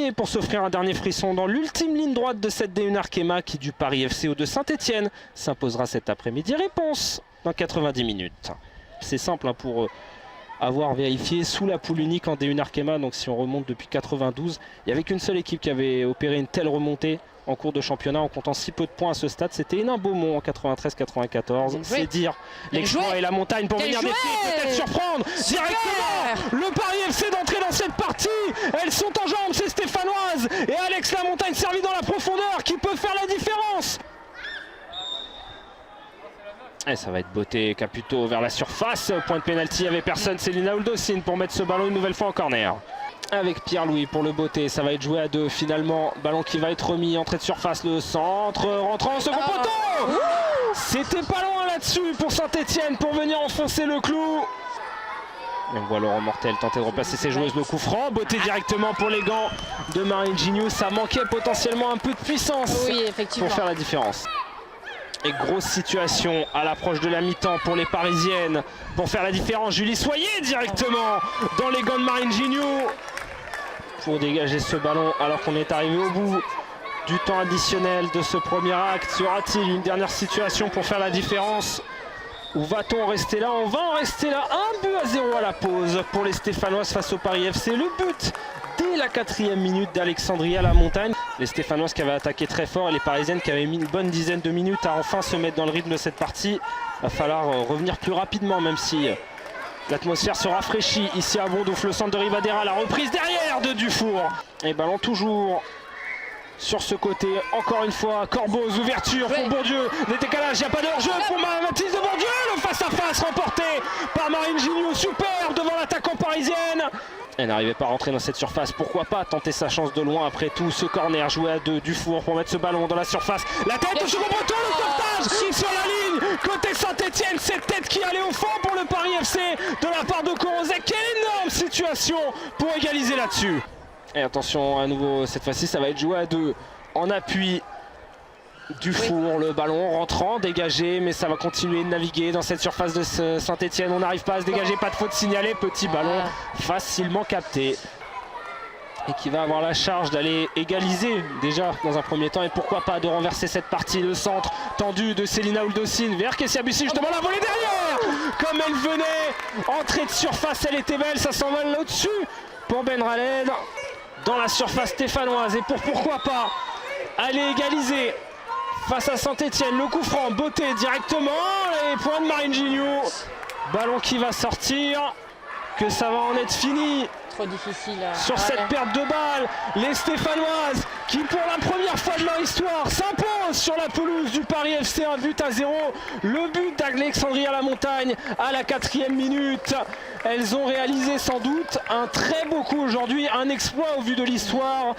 dernier pour s'offrir un dernier frisson dans l'ultime ligne droite de cette D1 Arkema qui du Paris FC ou de Saint-Etienne s'imposera cet après-midi. Réponse dans 90 minutes. C'est simple hein, pour avoir vérifié sous la poule unique en D1 Arkema. Donc si on remonte depuis 92, il n'y avait qu'une seule équipe qui avait opéré une telle remontée en cours de championnat en comptant si peu de points à ce stade. C'était Hénin-Beaumont en 93-94. C'est dire l'exploit et la montagne pour venir défier, peut-être surprendre directement le Paris FC d'entrer dans cette partie. Elles sont en jambes, c'est stéphanoise. Et Alex Lamontagne servi dans la profondeur qui peut faire la différence. Et ça va être Beauté Caputo vers la surface. Point de pénalty, il n'y avait personne. C'est Lina Ouldocine pour mettre ce ballon une nouvelle fois en corner. Avec Pierre-Louis pour le Beauté, ça va être joué à deux finalement. Ballon qui va être remis, entrée de surface, le centre, rentrant au second poteau. C'était pas loin là-dessus pour Saint-Etienne pour venir enfoncer le clou. Et on voit Laurent Mortel tenter de replacer ses joueuses, le coup franc. Beauté directement pour les gants de Marine Gignoux. Ça manquait potentiellement un peu de puissance pour faire la différence. Et grosse situation à l'approche de la mi-temps pour les Parisiennes. Pour faire la différence, Julie Soyer directement dans les gants de Marine Gignoux. Pour dégager ce ballon alors qu'on est arrivé au bout du temps additionnel de ce premier acte. Y aura-t-il une dernière situation pour faire la différence? Ou va-t-on rester là? On va en rester là. 1-0 à la pause pour les Stéphanoises face au Paris FC. Le but dès la 4e minute d'Alexandria Lamontagne. Les Stéphanoises qui avaient attaqué très fort et les Parisiennes qui avaient mis une bonne dizaine de minutes à enfin se mettre dans le rythme de cette partie. Il va falloir revenir plus rapidement même si l'atmosphère se rafraîchit ici à Bondouf. Le centre de Rivadera, la reprise derrière de Dufour. Et ballon toujours sur ce côté, encore une fois, Corboz, ouverture pour Bourdieu, des décalages, il n'y a pas de hors-jeu pour Mathilde de Bourdieu, le face-à-face remporté par Marine Gignoux, super devant l'attaquant parisienne. Elle n'arrivait pas à rentrer dans cette surface, pourquoi pas tenter sa chance de loin après tout ce corner joué à deux, Dufour pour mettre ce ballon dans la surface, la tête au second poteau, le sauvetage sur la ligne, côté Saint-Etienne, cette tête qui allait au fond pour le Paris FC de la part de Korozek, quelle énorme situation pour égaliser là-dessus. Et attention à nouveau, cette fois-ci ça va être joué à deux en appui. Dufour, le ballon rentrant, dégagé, mais ça va continuer de naviguer dans cette surface de Saint-Etienne. On n'arrive pas à se dégager, pas de faute signalée, petit ballon facilement capté. Et qui va avoir la charge d'aller égaliser déjà dans un premier temps et pourquoi pas de renverser cette partie. Le centre tendu de Célina Ouldocine vers Kessia Bussi, justement la volée derrière. Comme elle venait, entrée de surface, elle était belle, ça s'envole là-dessus pour Ben Raled dans la surface stéphanoise. Et pourquoi pas aller égaliser face à Saint-Etienne, le coup franc, Beauté directement, les points de Marine Gignoux. Ballon qui va sortir, que ça va en être fini. Trop difficile. Sur cette perte de balle, les Stéphanoises qui pour la première fois de leur histoire s'imposent sur la pelouse du Paris FC 1-0. Le but d'Alexandria Lamontagne à la 4e minute. Elles ont réalisé sans doute un très beau coup aujourd'hui, un exploit au vu de l'histoire.